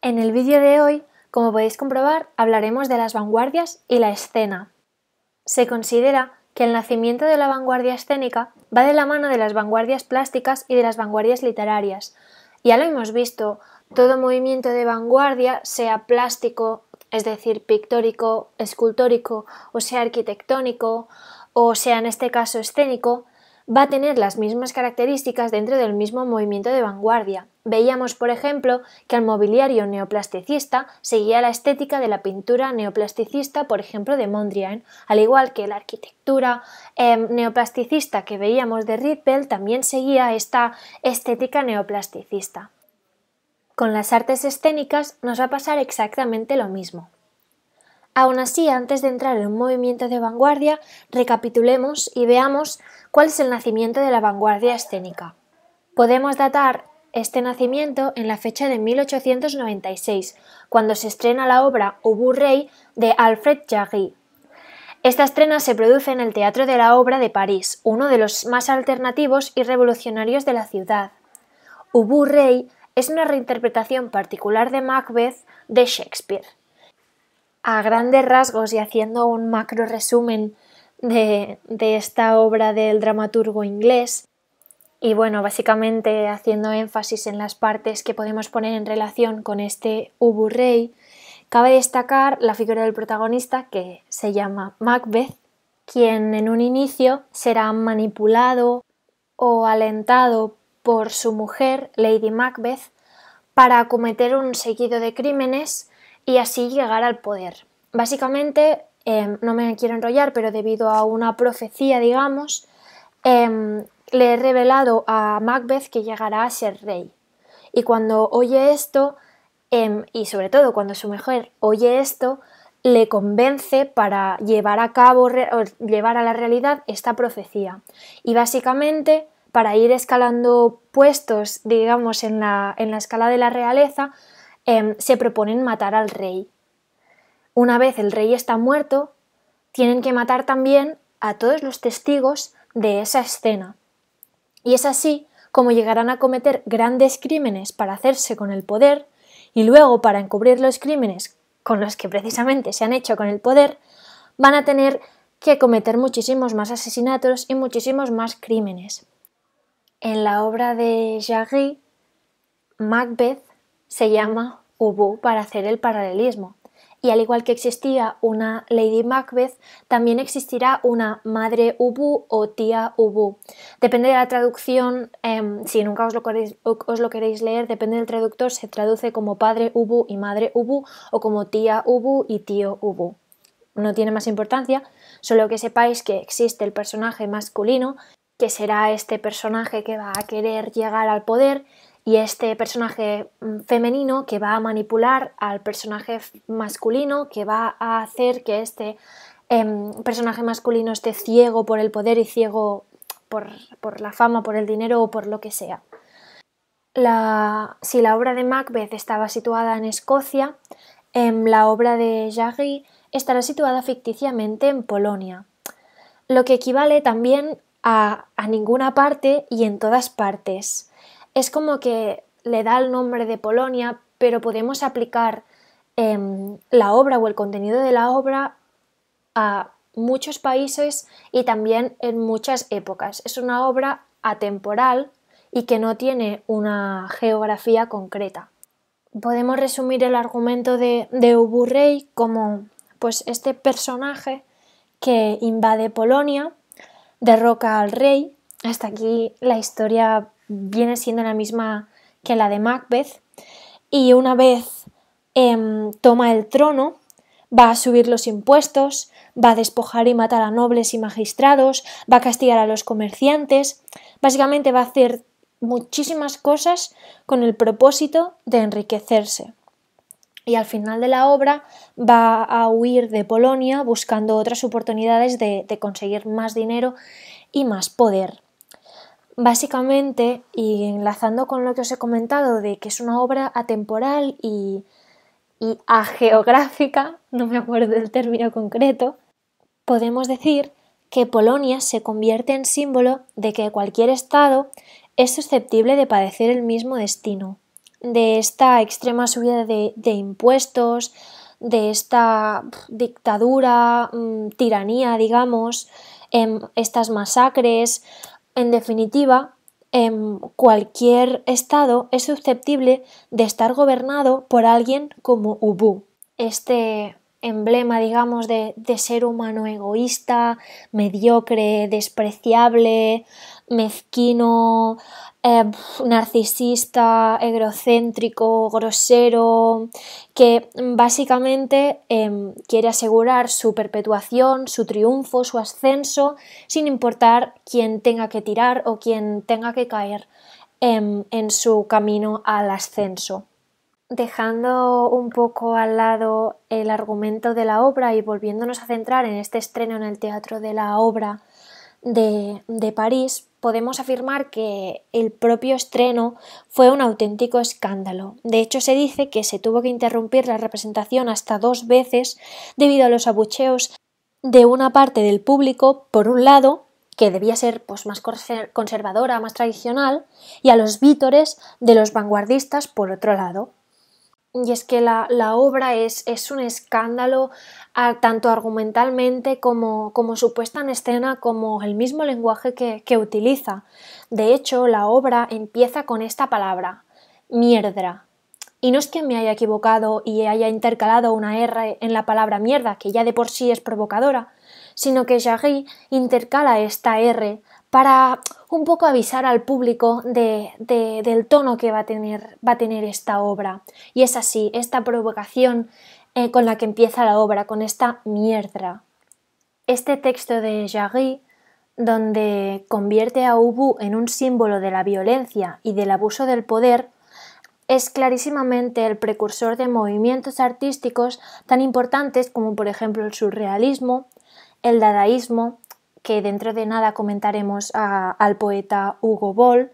En el vídeo de hoy, como podéis comprobar, hablaremos de las vanguardias y la escena. Se considera que el nacimiento de la vanguardia escénica va de la mano de las vanguardias plásticas y de las vanguardias literarias. Ya lo hemos visto, todo movimiento de vanguardia, sea plástico, es decir, pictórico, escultórico, o sea arquitectónico, o sea en este caso escénico, va a tener las mismas características dentro del mismo movimiento de vanguardia. Veíamos, por ejemplo, que el mobiliario neoplasticista seguía la estética de la pintura neoplasticista, por ejemplo, de Mondrian, al igual que la arquitectura neoplasticista que veíamos de Rippel también seguía esta estética neoplasticista. Con las artes escénicas nos va a pasar exactamente lo mismo. Aún así, antes de entrar en un movimiento de vanguardia, recapitulemos y veamos cuál es el nacimiento de la vanguardia escénica. Podemos datar este nacimiento en la fecha de 1896, cuando se estrena la obra Ubu Rey de Alfred Jarry. Esta estrena se produce en el Teatro de la Obra de París, uno de los más alternativos y revolucionarios de la ciudad. Ubu Rey es una reinterpretación particular de Macbeth de Shakespeare. A grandes rasgos y haciendo un macro resumen de esta obra del dramaturgo inglés, y bueno, básicamente haciendo énfasis en las partes que podemos poner en relación con este Ubu Rey, cabe destacar la figura del protagonista, que se llama Macbeth, quien en un inicio será manipulado o alentado por su mujer, Lady Macbeth, para cometer un seguido de crímenes y así llegar al poder. Básicamente, no me quiero enrollar, pero debido a una profecía, digamos, le he revelado a Macbeth que llegará a ser rey. Y cuando oye esto, y sobre todo cuando su mujer oye esto, le convence para llevar a cabo, llevar a la realidad esta profecía. Y básicamente, para ir escalando puestos, digamos, en la escala de la realeza, se proponen matar al rey. Una vez el rey está muerto, tienen que matar también a todos los testigos de esa escena. Y es así como llegarán a cometer grandes crímenes para hacerse con el poder y luego, para encubrir los crímenes con los que precisamente se han hecho con el poder, van a tener que cometer muchísimos más asesinatos y muchísimos más crímenes. En la obra de Jarry, Macbeth se llama Ubu para hacer el paralelismo. Y al igual que existía una Lady Macbeth, también existirá una Madre Ubu o Tía Ubu. Depende de la traducción, si nunca os lo queréis leer, depende del traductor, se traduce como Padre Ubu y Madre Ubu o como Tía Ubu y Tío Ubu. No tiene más importancia, solo que sepáis que existe el personaje masculino, que será este personaje que va a querer llegar al poder, y este personaje femenino que va a manipular al personaje masculino, que va a hacer que este personaje masculino esté ciego por el poder y ciego por la fama, por el dinero o por lo que sea. Si la obra de Macbeth estaba situada en Escocia, la obra de Jarry estará situada ficticiamente en Polonia, lo que equivale también a ninguna parte y en todas partes. Es como que le da el nombre de Polonia, pero podemos aplicar la obra o el contenido de la obra a muchos países y también en muchas épocas. Es una obra atemporal y que no tiene una geografía concreta. Podemos resumir el argumento de Ubu Rey como pues este personaje que invade Polonia, derroca al rey. Hasta aquí la historia viene siendo la misma que la de Macbeth, y una vez toma el trono, va a subir los impuestos, va a despojar y matar a nobles y magistrados, va a castigar a los comerciantes, básicamente va a hacer muchísimas cosas con el propósito de enriquecerse. Y al final de la obra va a huir de Polonia buscando otras oportunidades de conseguir más dinero y más poder. Básicamente, y enlazando con lo que os he comentado de que es una obra atemporal y ageográfica, no me acuerdo del término concreto, podemos decir que Polonia se convierte en símbolo de que cualquier estado es susceptible de padecer el mismo destino, de esta extrema subida de impuestos, de esta dictadura, tiranía, digamos, estas masacres. En definitiva, cualquier estado es susceptible de estar gobernado por alguien como Ubu, este emblema, digamos, de ser humano egoísta, mediocre, despreciable, mezquino, narcisista, egocéntrico, grosero, que básicamente quiere asegurar su perpetuación, su triunfo, su ascenso, sin importar quién tenga que tirar o quién tenga que caer en su camino al ascenso. Dejando un poco al lado el argumento de la obra y volviéndonos a centrar en este estreno en el Teatro de la Obra de París, podemos afirmar que el propio estreno fue un auténtico escándalo. De hecho, se dice que se tuvo que interrumpir la representación hasta 2 veces debido a los abucheos de una parte del público, por un lado, que debía ser pues, más conservadora, más tradicional, y a los vítores de los vanguardistas, por otro lado. Y es que la obra es un escándalo tanto argumentalmente como su puesta en escena, como el mismo lenguaje que utiliza. De hecho, la obra empieza con esta palabra, mierda. Y no es que me haya equivocado y haya intercalado una R en la palabra mierda, que ya de por sí es provocadora, sino que Jarry intercala esta R para un poco avisar al público del tono que va a tener esta obra. Y es así, esta provocación con la que empieza la obra, con esta mierda. Este texto de Jarry, donde convierte a Ubu en un símbolo de la violencia y del abuso del poder, es clarísimamente el precursor de movimientos artísticos tan importantes como por ejemplo el surrealismo, el dadaísmo, que dentro de nada comentaremos al poeta Hugo Boll,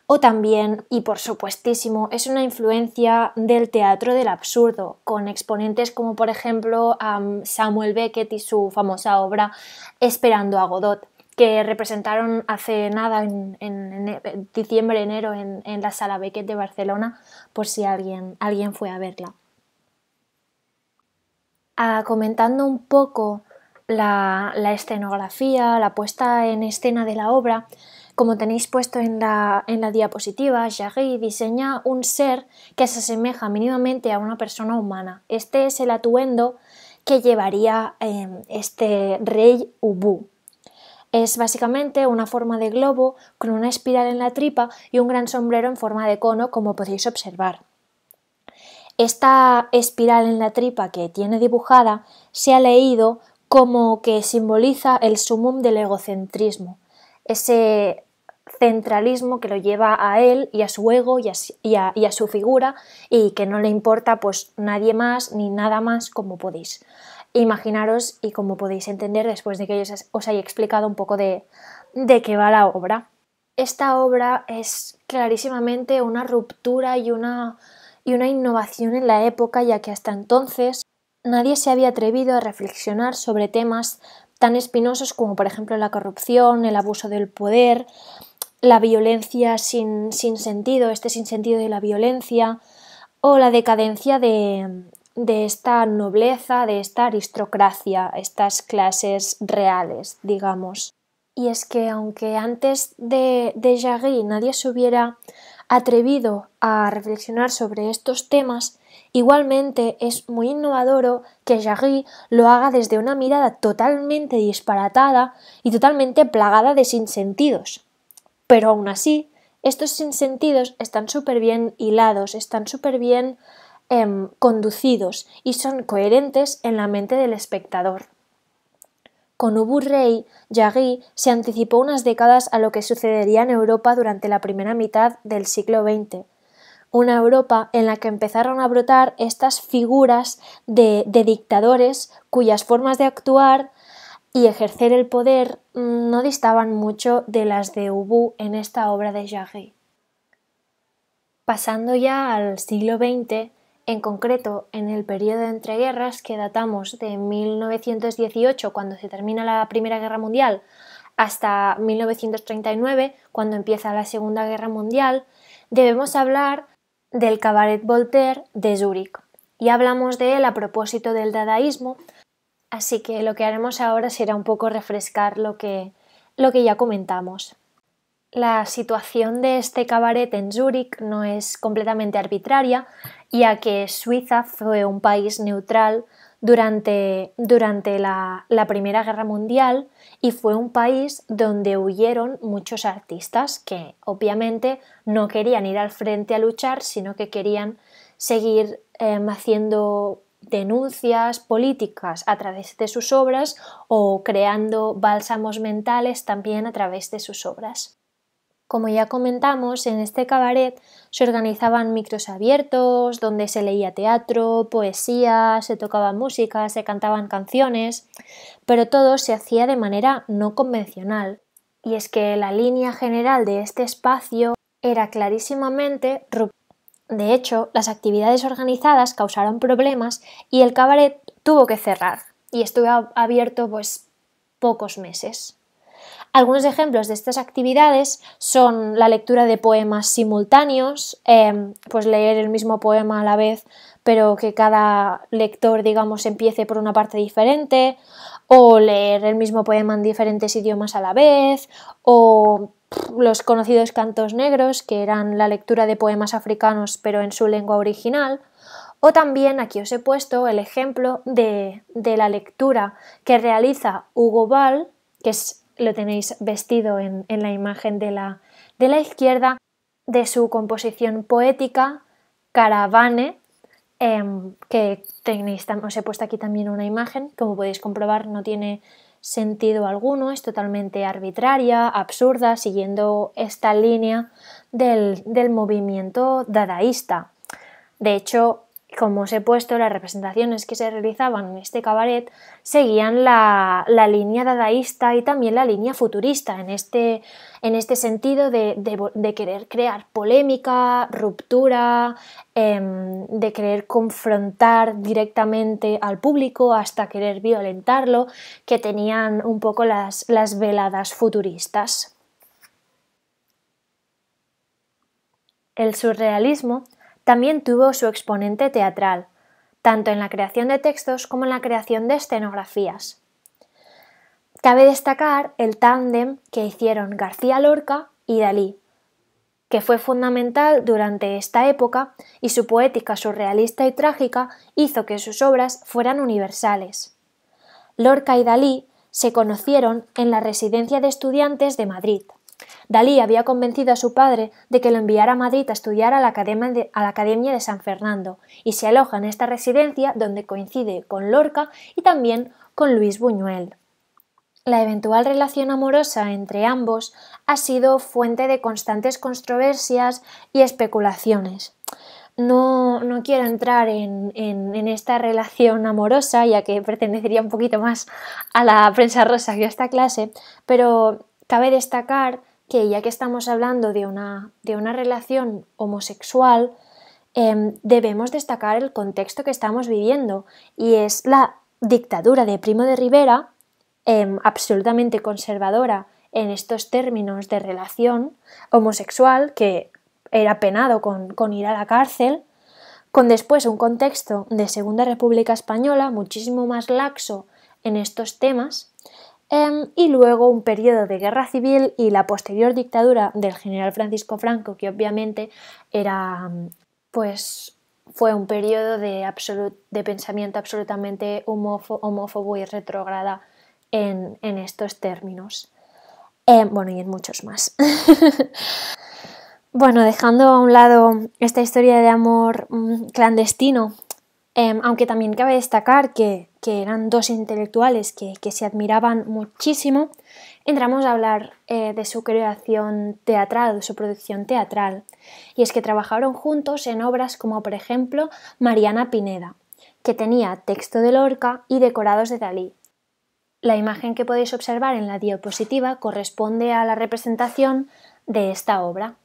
o también, y por supuestísimo, es una influencia del teatro del absurdo, con exponentes como por ejemplo Samuel Beckett y su famosa obra Esperando a Godot, que representaron hace nada en diciembre, enero en la Sala Beckett de Barcelona, por si alguien fue a verla. Comentando un poco la escenografía, la puesta en escena de la obra, como tenéis puesto en la diapositiva, Jarry diseña un ser que se asemeja mínimamente a una persona humana. Este es el atuendo que llevaría este rey Ubu. Es básicamente una forma de globo con una espiral en la tripa y un gran sombrero en forma de cono, como podéis observar. Esta espiral en la tripa que tiene dibujada se ha leído como que simboliza el sumum del egocentrismo, ese centralismo que lo lleva a él y a su ego y a su figura, y que no le importa pues nadie más ni nada más, como podéis imaginaros y como podéis entender después de que yo os haya explicado un poco de qué va la obra. Esta obra es clarísimamente una ruptura y una innovación en la época, ya que hasta entonces nadie se había atrevido a reflexionar sobre temas tan espinosos como por ejemplo la corrupción, el abuso del poder, la violencia sin sentido, este sinsentido de la violencia, o la decadencia de esta nobleza, de esta aristocracia, estas clases reales, digamos. Y es que aunque antes de Jarry nadie se hubiera atrevido a reflexionar sobre estos temas, igualmente es muy innovador que Jarry lo haga desde una mirada totalmente disparatada y totalmente plagada de sinsentidos. Pero aún así, estos sinsentidos están súper bien hilados, están súper bien conducidos y son coherentes en la mente del espectador. Con Ubu Rey, Jarry se anticipó unas décadas a lo que sucedería en Europa durante la primera mitad del siglo XX. Una Europa en la que empezaron a brotar estas figuras de dictadores cuyas formas de actuar y ejercer el poder no distaban mucho de las de Ubu en esta obra de Jarry. Pasando ya al siglo XX, en concreto en el periodo de entreguerras, que datamos de 1918, cuando se termina la Primera Guerra Mundial, hasta 1939, cuando empieza la Segunda Guerra Mundial, debemos hablar del Cabaret Voltaire de Zúrich. Y hablamos de él a propósito del dadaísmo, así que lo que haremos ahora será un poco refrescar lo que ya comentamos. La situación de este cabaret en Zúrich no es completamente arbitraria, ya que Suiza fue un país neutral durante la Primera Guerra Mundial y fue un país donde huyeron muchos artistas que obviamente no querían ir al frente a luchar, sino que querían seguir haciendo denuncias políticas a través de sus obras o creando bálsamos mentales también a través de sus obras. Como ya comentamos, en este cabaret se organizaban micros abiertos, donde se leía teatro, poesía, se tocaba música, se cantaban canciones, pero todo se hacía de manera no convencional. Y es que la línea general de este espacio era clarísimamente ruptura. De hecho, las actividades organizadas causaron problemas y el cabaret tuvo que cerrar y estuvo abierto pocos meses. Algunos ejemplos de estas actividades son la lectura de poemas simultáneos, pues leer el mismo poema a la vez, pero que cada lector, digamos, empiece por una parte diferente, o leer el mismo poema en diferentes idiomas a la vez, o los conocidos cantos negros, que eran la lectura de poemas africanos pero en su lengua original, o también aquí os he puesto el ejemplo de la lectura que realiza Hugo Ball, que lo tenéis vestido en la imagen de la izquierda, de su composición poética Caravane, que tenéis, os he puesto aquí también una imagen, como podéis comprobar no tiene sentido alguno, es totalmente arbitraria, absurda, siguiendo esta línea del movimiento dadaísta. De hecho, como os he puesto, las representaciones que se realizaban en este cabaret seguían la línea dadaísta y también la línea futurista, en este sentido de querer crear polémica, ruptura, de querer confrontar directamente al público hasta querer violentarlo, que tenían un poco las veladas futuristas. El surrealismo también tuvo su exponente teatral, tanto en la creación de textos como en la creación de escenografías. Cabe destacar el tándem que hicieron García Lorca y Dalí, que fue fundamental durante esta época y su poética surrealista y trágica hizo que sus obras fueran universales. Lorca y Dalí se conocieron en la residencia de estudiantes de Madrid. Dalí había convencido a su padre de que lo enviara a Madrid a estudiar a la Academia de San Fernando y se aloja en esta residencia donde coincide con Lorca y también con Luis Buñuel. La eventual relación amorosa entre ambos ha sido fuente de constantes controversias y especulaciones. No quiero entrar en esta relación amorosa, ya que pertenecería un poquito más a la prensa rosa que a esta clase, pero cabe destacar que ya que estamos hablando de una relación homosexual, debemos destacar el contexto que estamos viviendo, y es la dictadura de Primo de Rivera, absolutamente conservadora en estos términos de relación homosexual, que era penado con ir a la cárcel, con después un contexto de Segunda República Española muchísimo más laxo en estos temas, y luego un periodo de guerra civil y la posterior dictadura del general Francisco Franco, que obviamente fue un periodo de pensamiento absolutamente homófobo y retrógrada en estos términos. Y en muchos más. Bueno, dejando a un lado esta historia de amor clandestino, aunque también cabe destacar que eran dos intelectuales que se admiraban muchísimo, entramos a hablar de su creación teatral, de su producción teatral. Y es que trabajaron juntos en obras como, por ejemplo, Mariana Pineda, que tenía texto de Lorca y decorados de Dalí. La imagen que podéis observar en la diapositiva corresponde a la representación de esta obra.